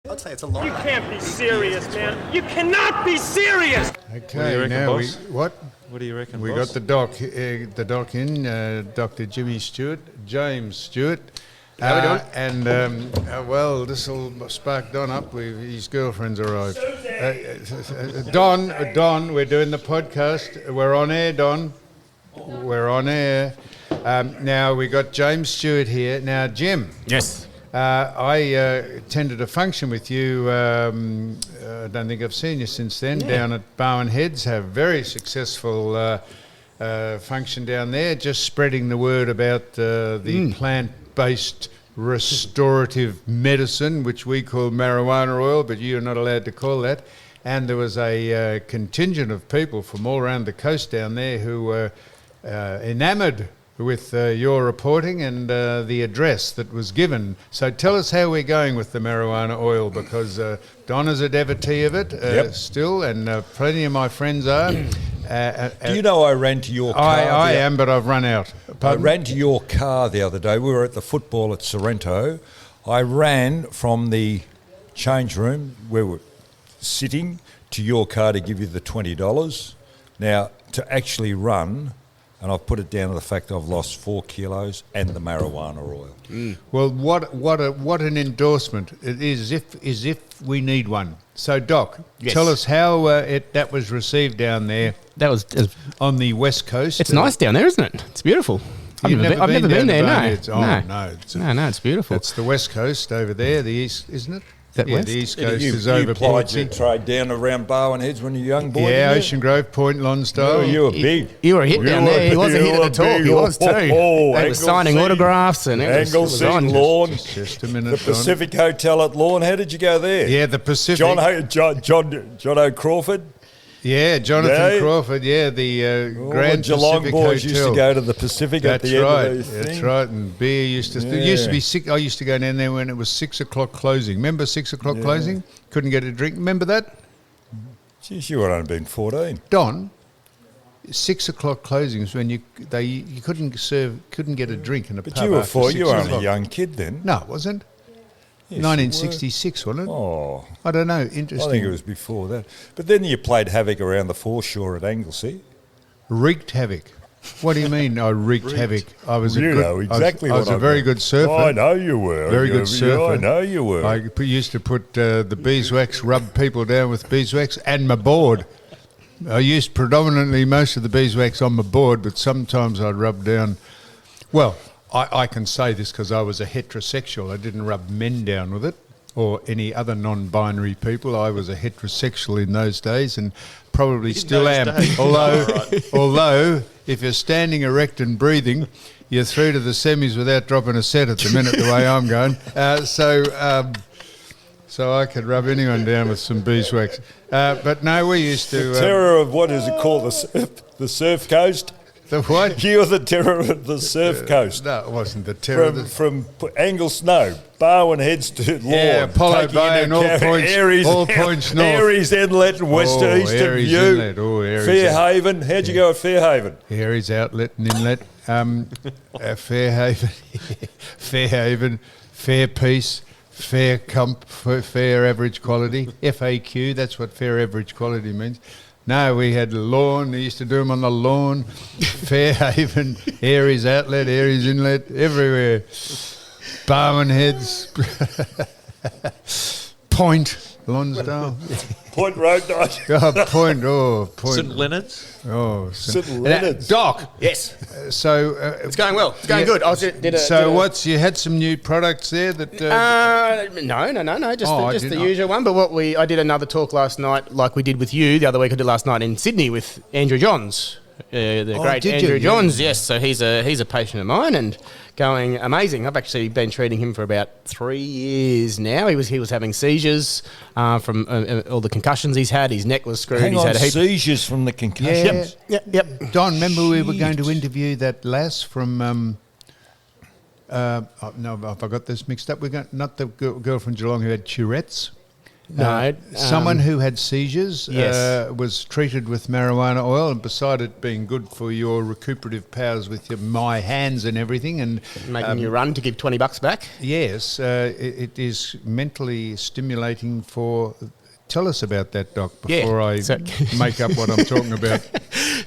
I'd say it's a lot. You can't be serious, man. You cannot be serious. Okay, now what? What do you reckon, We boss? got the doc in, Dr. Jimmy Stewart, James Stewart. How we doing? Well, this will spark Don up. His girlfriend's arrived. Don, we're doing the podcast. We're on air, Don. We're on air. Now, we got James Stewart here. Now, Jim. Yes. I attended a function with you. I don't think I've seen you since then. Down at Bowen Heads, have very successful function down there. Just spreading the word about the plant-based restorative medicine, which we call marijuana oil, but you're not allowed to call that. And there was a contingent of people from all around the coast down there who were enamoured with your reporting and the address that was given. So tell us how we're going with the marijuana oil, because Don is a devotee of it still, and plenty of my friends are. Do you know I ran to your car? I am, but I've run out. Pardon? I ran to your car the other day. We were at the football at Sorrento. I ran from the change room where we're sitting to your car to give you the $20. Now, to actually run, and I've put it down to the fact that I've lost 4 kilos and the marijuana oil. Well, what an endorsement it is, as if we need one. So, Doc, tell us how that was received down there. That was on the west coast. It's nice down there, isn't it? It's beautiful. I've never been there. No, it's beautiful. It's the west coast over there, the east, isn't it? West? The east coast is You over plied your Portsea. trade down around Bowen Heads when you were a young boy. Yeah, didn't you? Ocean Grove, Point, Lonsdale. Oh, you were big. You were a hit down there. He wasn't hitting at all. He was too. They were signing autographs and it was on. Lawn. Just a minute, The Pacific Hotel at Lawn. How did you go there? Yeah, the Pacific. John O'Crawford. Yeah, Jonathan Crawford. Yeah, the Grand Geelong Pacific boys Hotel. used to go to the Pacific at the end of the thing. That's right. And beer used to. It used to be sick. I used to go down there when it was 6 o'clock closing. Remember 6 o'clock closing? Couldn't get a drink. Remember that? Jeez, you were only been 14. Don, 6 o'clock closing was when you couldn't get a drink in a pub. But you were after 6 you were only o'clock. a young kid then. No, it wasn't. Yes, 1966, wasn't it? Oh, I don't know. Interesting. I think it was before that. But then you played havoc around the foreshore at Anglesey. Wreaked havoc. What do you mean I wreaked havoc? I was You know exactly I was what a I very mean. good surfer. I know you were. Very good surfer. I know you were. I used to put the beeswax, rub people down with beeswax and my board. I used predominantly most of the beeswax on my board, but sometimes I'd rub down. Well, I can say this because I was a heterosexual. I didn't rub men down with it or any other non-binary people. I was a heterosexual in those days and probably still am. Although, if you're standing erect and breathing, you're through to the semis without dropping a set at the minute the way I'm going. So I could rub anyone down with some beeswax. But no, we used to... terror of what is it called? The surf coast? The what? You were the terror of the surf coast. No, it wasn't the terror. From Anglesey, Bowen Heads to Lawn. Yeah, Apollo taking Bay into and all account points north. Aries Inlet and Eastern Aries View. Inlet. Aries Fairhaven. How'd you go at Fairhaven? Aries Outlet and Inlet. Fairhaven, Fair Peace, Fair Average Quality. FAQ, that's what Fair Average Quality means. No, we had lawn. They used to do them on the lawn. Fairhaven, Aries Outlet, Aries Inlet, everywhere. Barwon Heads, Point, Lonsdale. Point Road Night. Point. St Leonard's. Oh, St Leonard's. Doc. Yes. So It's going well. It's going good. You had some new products there that? No. Just the usual one. But I did another talk last night, like we did with you the other week. I did last night in Sydney with Andrew Johns, the great Andrew Johns. Yes, so he's a patient of mine and going amazing. I've actually been treating him for about 3 years now. He was having seizures from all the concussions he's had. His neck was screwed. Hang on, seizures from the concussions. Yep. Don, remember we were going to interview that lass from. No, have I got this mixed up? We got not the girl from Geelong who had Tourette's. No. Someone who had seizures Yes. was treated with marijuana oil, and beside it being good for your recuperative powers with your my hands and everything, and Making you run to give $20 back. yes, it is mentally stimulating for. Tell us about that, Doc, before I make up what I'm talking about.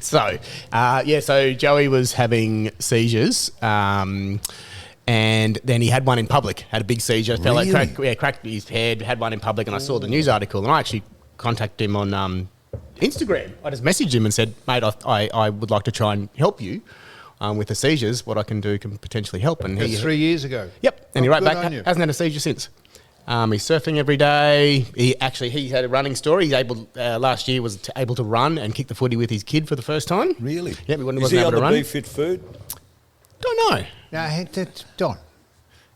So Joey was having seizures, and then he had one in public. Had a big seizure, fell out, cracked his head, had one in public, and I saw the news article, and I actually contacted him on Instagram. I just messaged him and said, mate, I would like to try and help you with the seizures. What I can do can potentially help. And That's 3 years ago. Yep, and he wrote back, on you. hasn't had a seizure since. He's surfing every day. He had a running story. He's able last year was able to run and kick the footy with his kid for the first time. Really? Yep, he wasn't Is he able on to the run. Be Fit food? Don't know. Don,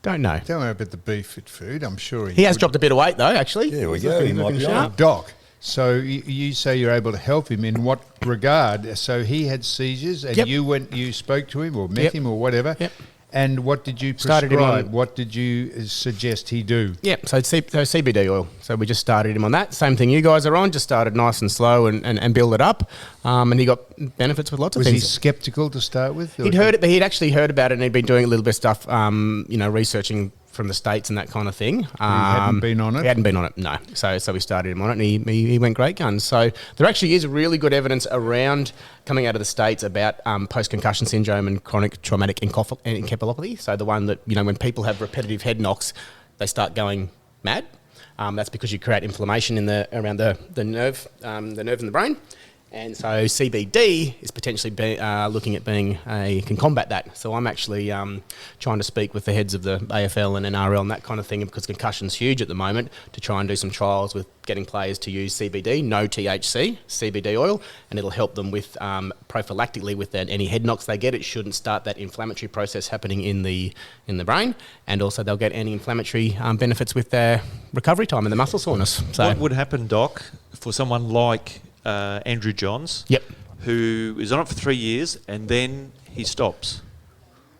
Don't know. don't worry about the Be Fit food. I'm sure He has dropped a bit of weight though. Actually, There we He's go. looking- He might looking be sharp. on. Doc, so you say you're able to help him in what regard? So he had seizures, and Yep. you spoke to him or met Yep. him or whatever. Yep. And what did you Started him prescribe? on- What did you suggest he do? Yeah, so CBD oil. So we just started him on that. Same thing you guys are on. Just started nice and slow and build it up. And he got benefits with lots of Was he things. sceptical to start with? or He'd heard it, but he'd actually heard about it, and he'd been doing a little bit of stuff, researching from the States and that kind of thing. He hadn't been on it? He hadn't been on it, no. So we started him on it, and he went great guns. So there actually is really good evidence around coming out of the States about post-concussion syndrome and chronic traumatic encephalopathy. So the one that, when people have repetitive head knocks, they start going mad. That's because you create inflammation around the nerve in the brain. And so CBD is potentially looking at can combat that. So I'm actually trying to speak with the heads of the AFL and NRL and that kind of thing, because concussion's huge at the moment, to try and do some trials with getting players to use CBD, no THC, CBD oil, and it'll help them with prophylactically with any head knocks they get. It shouldn't start that inflammatory process happening in the brain, and also they'll get anti-inflammatory benefits with their recovery time and the muscle soreness. So What would happen, Doc, for someone like Andrew Johns, Yep. who is on it for 3 years and then he stops?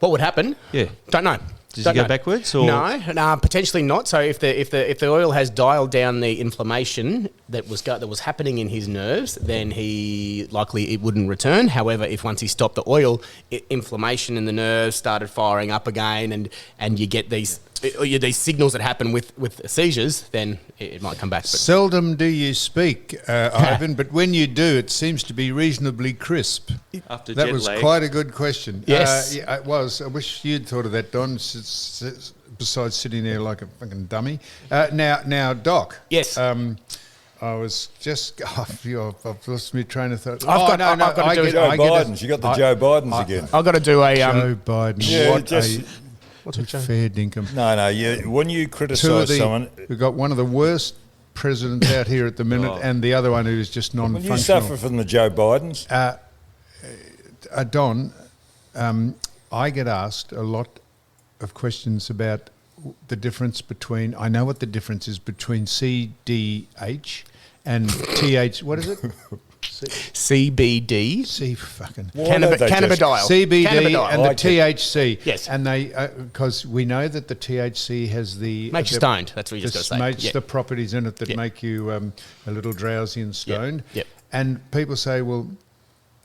what would happen? Yeah. Don't know. Does Don't he go know. backwards? Or? No, potentially not. So if the oil has dialed down the inflammation that was happening in his nerves, then it wouldn't return. However, if once he stopped the oil, inflammation in the nerves started firing up again, and you get these signals that happen with seizures, then it might come back. But Seldom do you speak, Ivan, but when you do, it seems to be reasonably crisp. After That jet was lag. quite a good question. Yes. Yeah, it was. I wish you'd thought of that, Don, besides sitting there like a fucking dummy. Now, Doc. Yes. I was just... I've lost my train of thought. I've got to do Joe Bidens. You got the Joe Bidens again. I've got to do a Joe Biden. Yeah, what just- what's a it, Joe? fair dinkum. No. When you Two of criticise someone, we've got one of the worst presidents out here at the minute, and the other one who is just when non-functional. you suffer from the Joe Bidens, Don, I get asked a lot of questions about the difference between... I know what the difference is between CDH and TH... What is it? CBD, C fucking... Why don't they just- cannabidiol. CBD Cannabidiol. and the Like it. THC. Yes. And they... Because we know that the THC has the... Makes you stoned. That's what you just got to say. Makes Yeah. the properties in it that Yeah. make you a little drowsy and stoned. Yep. And people say, well...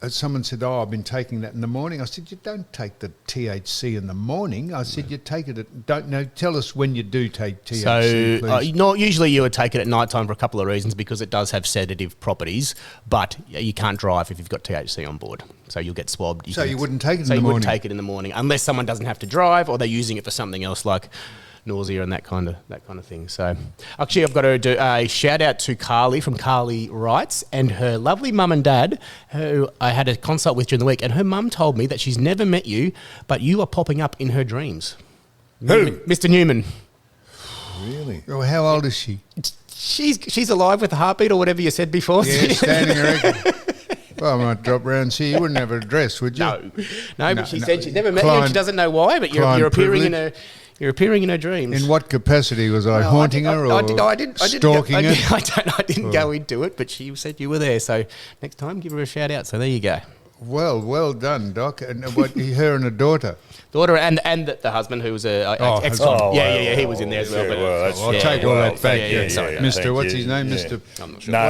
Someone said, I've been taking that in the morning. I said, you don't take the THC in the morning. I said, you take it don't know. Tell us when you do take THC, please. Usually you would take it at night time for a couple of reasons, because it does have sedative properties, but you can't drive if you've got THC on board. So you'll get swabbed. So you wouldn't take it in So the you wouldn't morning? take it in the morning, unless someone doesn't have to drive or they're using it for something else like nausea and that kind of thing. So actually I've got to do a shout out to Carly from Carly Wrights and her lovely mum and dad, who I had a consult with during the week, and her mum told me that she's never met you, but you are popping up in her dreams. Who? Mr. Newman. really? Well, how old is she? She's alive with a heartbeat or whatever you said before. Yeah, standing erect. Well, I might drop round and see you. Wouldn't have an address, would you? No, but she said she's never met you and she Client- doesn't know why, but you're client appearing in privilege. you're appearing in her dreams. In what capacity? Was I haunting her or stalking her? I didn't go into it, but she said you were there. So next time, give her a shout out. So there you go. Well done, Doc. And her and a daughter. Daughter and the husband who was a ex-con. Yeah, he was in there as well. But I'll take all that back. Sorry, Mr. What's his name? Mr. I'm not sure. No,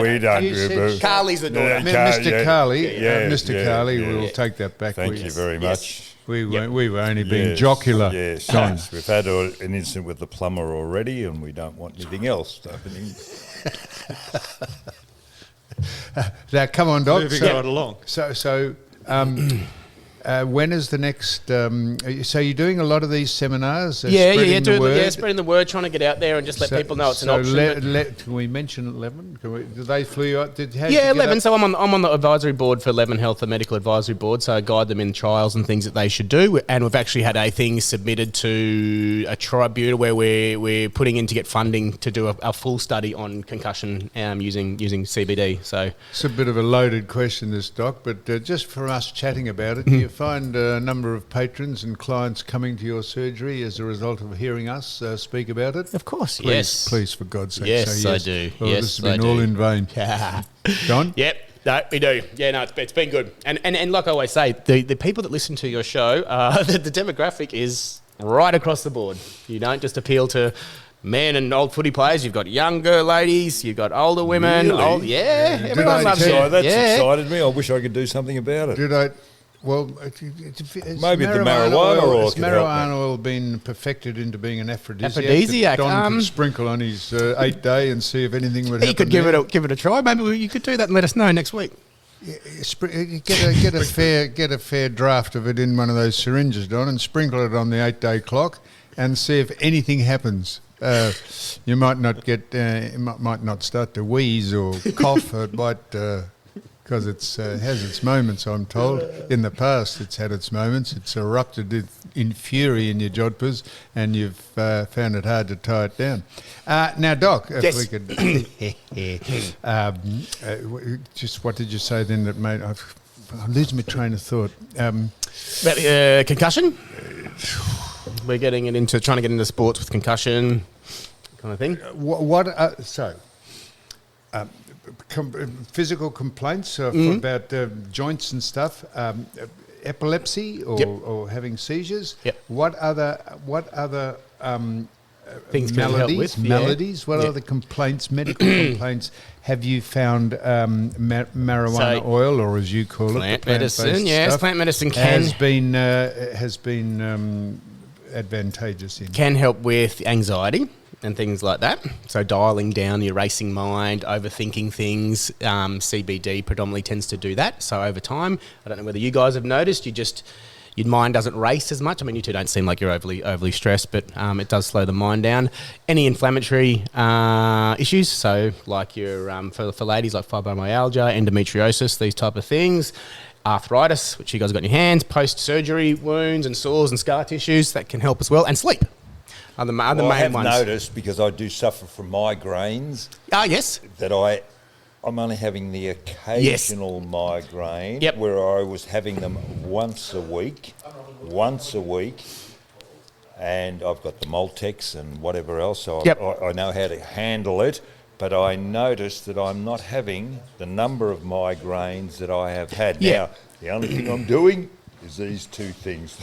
we don't. Carly's the daughter. Mr. Carly. Mr. yeah, Carly, yeah. we'll take that back. Thank you very much. We were only being jocular. Yes, Don. we've had an incident with the plumber already, and we don't want anything else happening. Now, come on, Doc. Moving right along. So, when is the next? So you're doing a lot of these seminars. Spreading the word, trying to get out there and just let people know it's an option. Can we mention 11? Did they flew you out? 11. So I'm on the advisory board for 11 Health, the medical advisory board. So I guide them in trials and things that they should do. And we've actually had a thing submitted to a tribunal where we're putting in to get funding to do a full study on concussion using CBD. So it's a bit of a loaded question, this, Doc, but just for us chatting about it, do you find a number of patrons and clients coming to your surgery as a result of hearing us speak about it? Of course, yes. Please, for God's sake, yes, say yes. I do. Well, yes, this has been all in vain. Don? Yep. No, we do. Yeah, no, it's been good. And like I always say, the people that listen to your show, the demographic is right across the board. You don't just appeal to men and old footy players. You've got younger ladies, you've got older women. Really? Everyone loves you. That's excited me. I wish I could do something about it. Well, maybe the marijuana oil. Has marijuana oil been perfected into being an aphrodisiac? Aphrodisiac. Don could sprinkle on his 8th day and see if anything would happen. He could give it a try. Maybe you could do that and let us know next week. Get a fair draft of it in one of those syringes, Don, and sprinkle it on the 8-day clock and see if anything happens. You might not might not start to wheeze or cough. It might. Because it has its moments, I'm told. In the past, it's had its moments. It's erupted in fury in your jodhpurs, and you've found it hard to tie it down. Now, Doc, if we could... just what did you say then that made... I lose my train of thought. About concussion? We're getting it into... Trying to get into sports with concussion kind of thing. Physical complaints about joints and stuff, epilepsy or having seizures. Yep. What other things maladies? What other complaints, medical complaints, have you found marijuana oil, or as you call plant medicine? Yes, plant medicine has been advantageous. Can help with anxiety and things like that. So dialing down your racing mind, overthinking things. CBD predominantly tends to do that. So over time, I don't know whether you guys have noticed, your mind doesn't race as much. I mean, you two don't seem like you're overly stressed, but it does slow the mind down. Any inflammatory issues, so like your for ladies, like fibromyalgia, endometriosis, these type of things. Arthritis, which you guys have got in your hands, post-surgery wounds and sores and scar tissues, that can help as well. And sleep. Are the main I have ones. noticed, because I do suffer from migraines. Yes. That I'm only having the occasional migraine, where I was having them once a week, and I've got the Multex and whatever else, so I know how to handle it. But I noticed that I'm not having the number of migraines that I have had. Yeah. Now, the only thing I'm doing is these two things.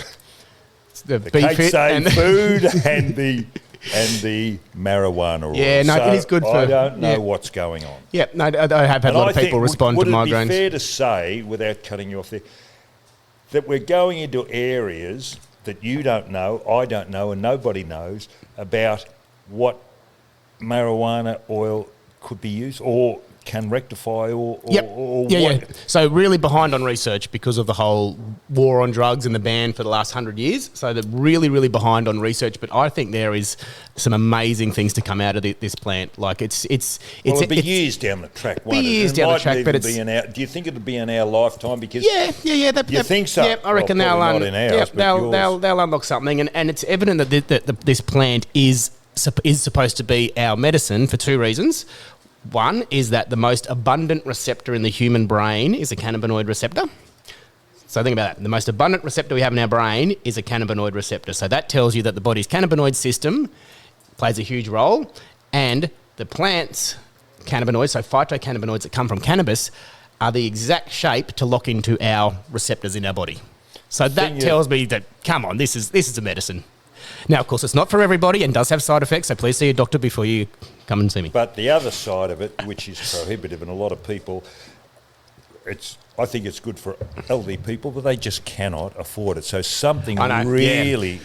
The Kate Save food and the marijuana oil. Yeah, no, it is good for... I don't know what's going on. Yeah, no, I have had a lot of people respond to migraines. Would it be fair to say, without cutting you off there, that we're going into areas that you don't know, I don't know, and nobody knows about what marijuana oil could be used or can rectify or what? So really behind on research because of the whole war on drugs and the ban for the last 100 years. So they're really, really behind on research. But I think there is some amazing things to come out of this plant. Like it'll be years down the track. Won't it? Years down the track, but do you think it'll be in our lifetime? Because you think so? Yeah, I reckon not in ours, they'll unlock something, and it's evident that this plant is supposed to be our medicine for two reasons. One is that the most abundant receptor in the human brain is a cannabinoid receptor. So think about that. The most abundant receptor we have in our brain is a cannabinoid receptor. So that tells you that the body's cannabinoid system plays a huge role, and the plant's cannabinoids, so phytocannabinoids that come from cannabis, are the exact shape to lock into our receptors in our body. So that tells me that, come on, this is a medicine. Now, of course, it's not for everybody and does have side effects, so please see a doctor before you come and see me. But the other side of it, which is prohibitive, and a lot of people, I think it's good for elderly people, but they just cannot afford it. So something really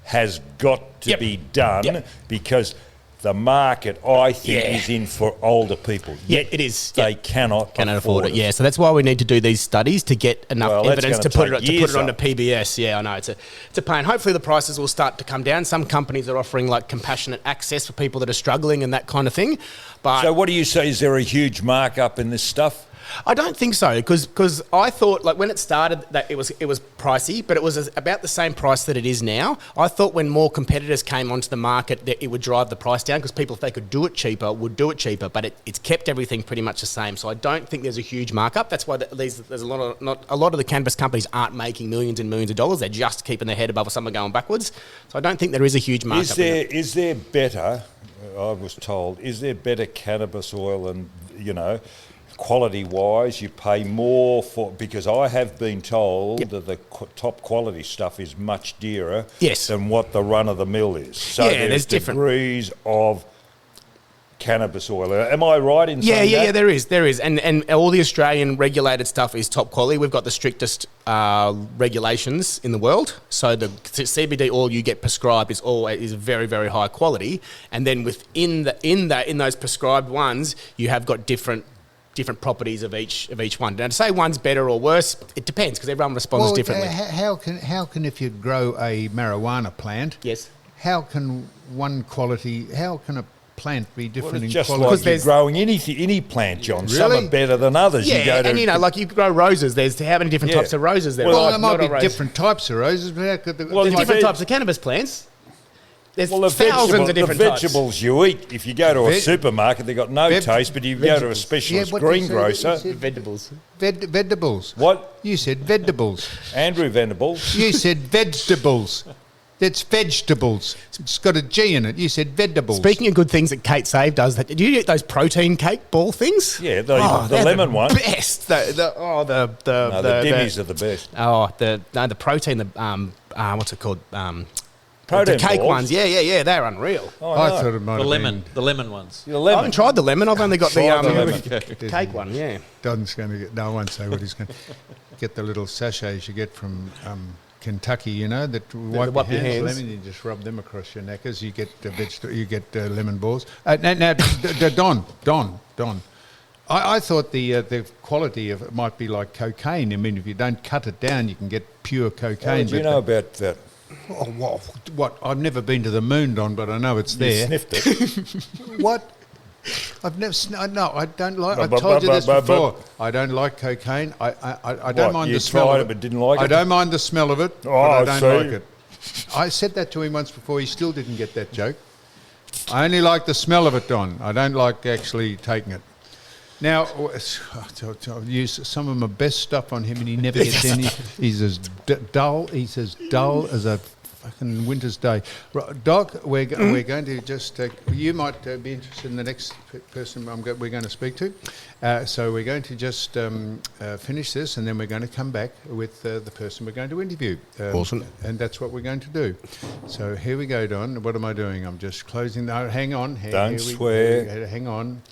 has got to be done because the market, I think, is in for older people. It is. They cannot afford it. Yeah, so that's why we need to do these studies to get enough evidence to put it onto PBS. Yeah, I know. It's a pain. Hopefully the prices will start to come down. Some companies are offering like compassionate access for people that are struggling and that kind of thing. But so what do you say? Is there a huge markup in this stuff? I don't think so, because I thought, like, when it started that it was pricey, but it was about the same price that it is now. I thought when more competitors came onto the market that it would drive the price down, because people, if they could do it cheaper, would do it cheaper, but it's kept everything pretty much the same. So I don't think there's a huge markup. That's why there's a lot of the cannabis companies aren't making millions and millions of dollars. They're just keeping their head above some are going backwards. So I don't think there is a huge markup. Is there better, I was told, is there better cannabis oil and, quality-wise, you pay more for, because I have been told that the top quality stuff is much dearer than what the run-of-the-mill is. So there's different degrees of cannabis oil. Am I right in saying that? Yeah, there is. And all the Australian regulated stuff is top quality. We've got the strictest regulations in the world. So the CBD oil you get prescribed is very, very high quality. And then within those prescribed ones, you have got different properties of each one. Now, to say one's better or worse, it depends, because everyone responds differently. How can if you grow a marijuana plant? Yes. How can a plant be different in just quality? Like you're growing any plant, John. Really? Some are better than others. Yeah, like you grow roses. There's how many different types of roses there are? Well, there might be different types of roses, but there's different types of cannabis plants. There's thousands of different types. The vegetables you eat, if you go to a supermarket, they've got no taste, but you go to a specialist greengrocer. Vegetables. Vegetables. What? You said vegetables. Andrew Venables. You said vegetables. That's vegetables. It's got a G in it. You said vegetables. Speaking of good things that Kate Save does, do you eat those protein cake ball things? Yeah, the lemon one. Best. The dimmies are the best. The protein. What's it called? Protein the cake balls. ones, yeah, they're unreal. I thought it might have the lemon ones. The lemon. I haven't tried the lemon. I've only got the cake one. Yeah. Don's going to get. No, I won't say what he's going to get. The little sachets you get from Kentucky, that wipe your hands. Lemon, you just rub them across your knackers. You get you get lemon balls. Now, Don. I thought the quality of it might be like cocaine. I mean, if you don't cut it down, you can get pure cocaine. Do you know about that? Oh, what? I've never been to the moon, Don, but I know it's there. You sniffed it. What? I've never. No, I don't like. I told you this before. I don't like cocaine. I don't mind the smell of it. But didn't like it. I don't mind the smell of it, but I don't like it. I said that to him once before. He still didn't get that joke. I only like the smell of it, Don. I don't like actually taking it. Now, I've used some of my best stuff on him, and he never gets any. He's as dull. He's as dull as a fucking winter's day. Right, Doc, we're going to just. You might be interested in the next person we're going to speak to. So we're going to just finish this, and then we're going to come back with the person we're going to interview. Awesome. And that's what we're going to do. So here we go, Don. What am I doing? I'm just closing. No, hang on. Don't swear. Hang on.